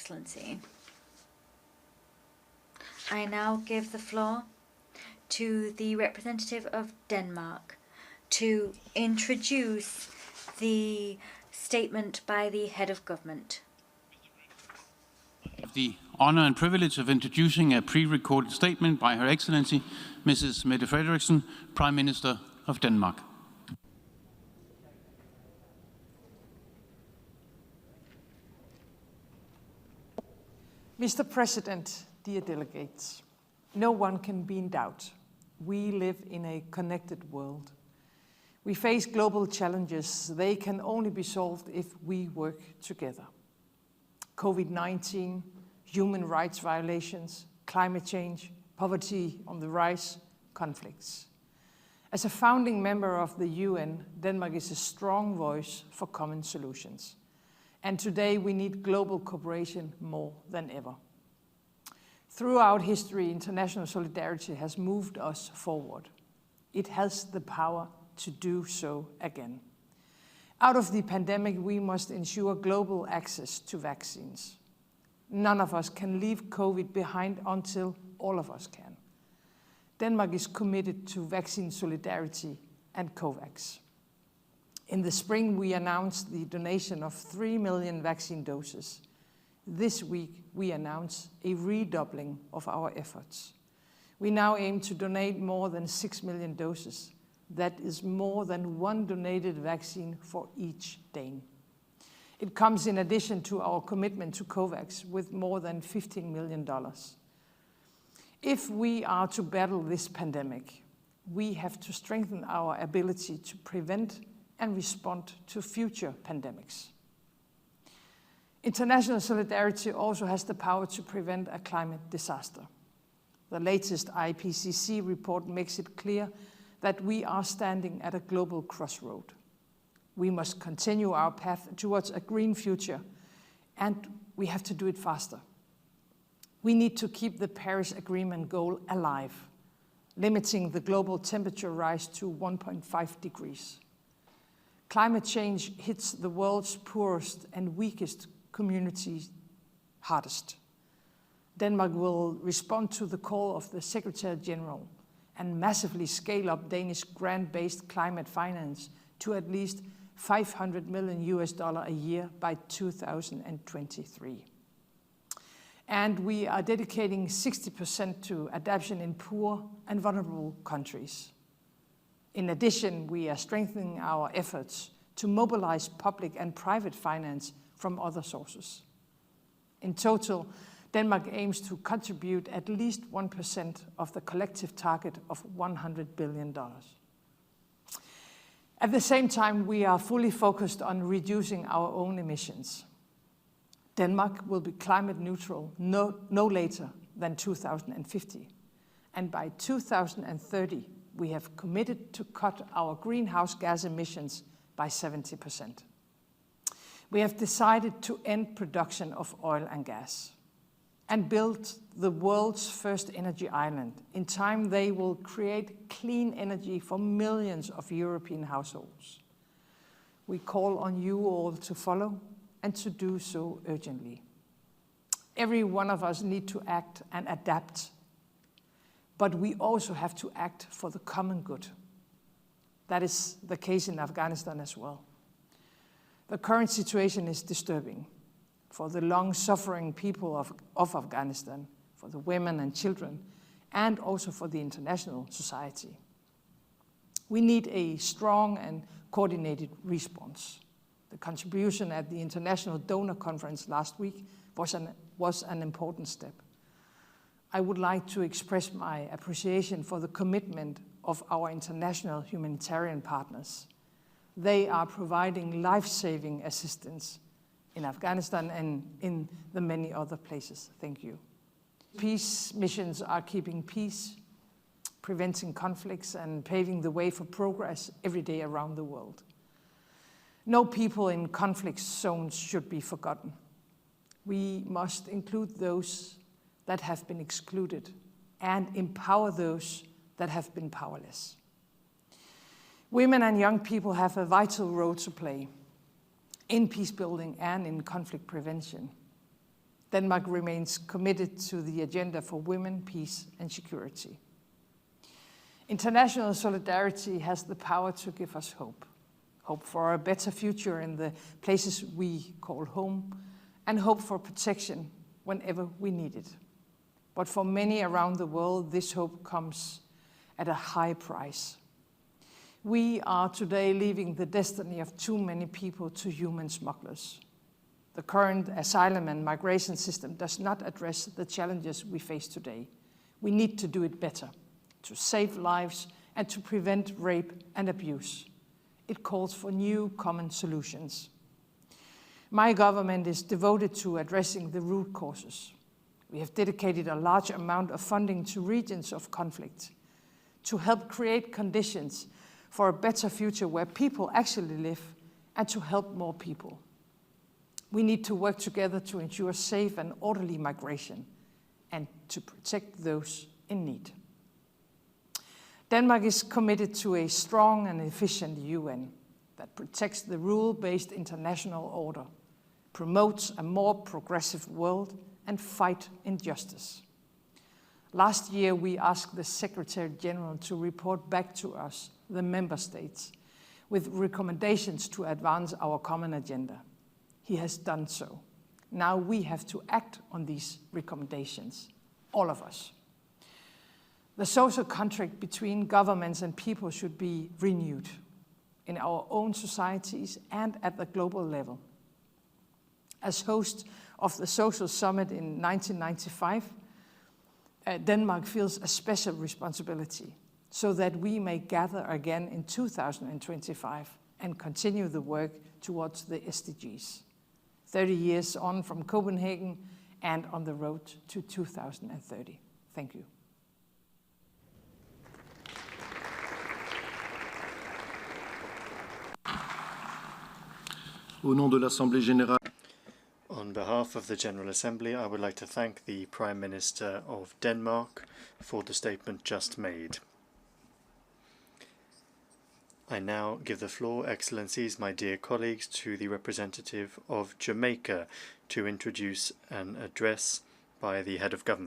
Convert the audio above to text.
Excellency. I now give the floor to the representative of Denmark to introduce the statement by the head of government. The honor and privilege of introducing a pre-recorded statement by Her Excellency, Mrs. Mette Frederiksen, Prime Minister of Denmark. Mr. President, dear delegates, no one can be in doubt. We live in a connected world. We face global challenges. They can only be solved if we work together. COVID-19, human rights violations, climate change, poverty on the rise, conflicts. As a founding member of the UN, Denmark is a strong voice for common solutions. And today we need global cooperation more than ever. Throughout history, international solidarity has moved us forward. It has the power to do so again. Out of the pandemic, we must ensure global access to vaccines. None of us can leave COVID behind until all of us can. Denmark is committed to vaccine solidarity and COVAX. In the spring, we announced the donation of 3 million vaccine doses. This week, we announce a redoubling of our efforts. We now aim to donate more than 6 million doses. That is more than one donated vaccine for each Dane. It comes in addition to our commitment to COVAX with more than $15 million. If we are to battle this pandemic, we have to strengthen our ability to prevent and respond to future pandemics. International solidarity also has the power to prevent a climate disaster. The latest IPCC report makes it clear that we are standing at a global crossroad. We must continue our path towards a green future, and we have to do it faster. We need to keep the Paris Agreement goal alive, limiting the global temperature rise to 1.5 degrees. Climate change hits the world's poorest and weakest communities hardest. Denmark will respond to the call of the Secretary General and massively scale up Danish grant-based climate finance to at least $500 million a year by 2023. And we are dedicating 60% to adaptation in poor and vulnerable countries. In addition, we are strengthening our efforts to mobilize public and private finance from other sources. In total, Denmark aims to contribute at least 1% of the collective target of $100 billion. At the same time, we are fully focused on reducing our own emissions. Denmark will be climate neutral no later than 2050. And by 2030, we have committed to cut our greenhouse gas emissions by 70%. We have decided to end production of oil and gas and build the world's first energy island. In time, they will create clean energy for millions of European households. We call on you all to follow and to do so urgently. Every one of us needs to act and adapt, but we also have to act for the common good. That is the case in Afghanistan as well. The current situation is disturbing for the long-suffering people of Afghanistan, for the women and children, and also for the international society. We need a strong and coordinated response. The contribution at the International Donor Conference last week was an important step. I would like to express my appreciation for the commitment of our international humanitarian partners. They are providing life-saving assistance in Afghanistan and in the many other places. Thank you. Peace missions are keeping peace, preventing conflicts, and paving the way for progress every day around the world. No people in conflict zones should be forgotten. We must include those that have been excluded and empower those that have been powerless. Women and young people have a vital role to play in peace building and in conflict prevention. Denmark remains committed to the agenda for women, peace and security. International solidarity has the power to give us hope. Hope for a better future in the places we call home, and hope for protection whenever we need it. But for many around the world, this hope comes at a high price. We are today leaving the destiny of too many people to human smugglers. The current asylum and migration system does not address the challenges we face today. We need to do it better, to save lives and to prevent rape and abuse. It calls for new common solutions. My government is devoted to addressing the root causes. We have dedicated a large amount of funding to regions of conflict to help create conditions for a better future where people actually live and to help more people. We need to work together to ensure safe and orderly migration and to protect those in need. Denmark is committed to a strong and efficient UN that protects the rule-based international order, promotes a more progressive world, and fight injustice. Last year, we asked the Secretary General to report back to us, the member states, with recommendations to advance our common agenda. He has done so. Now we have to act on these recommendations, all of us. The social contract between governments and people should be renewed in our own societies and at the global level. As host of the Social Summit in 1995, Denmark feels a special responsibility so that we may gather again in 2025 and continue the work towards the SDGs. 30 years on from Copenhagen and on the road to 2030. Thank you. Au nom de l'Assemblée générale. On behalf of the General Assembly, I would like to thank the Prime Minister of Denmark for the statement just made. I now give the floor, Excellencies, my dear colleagues, to the representative of Jamaica to introduce an address by the head of government.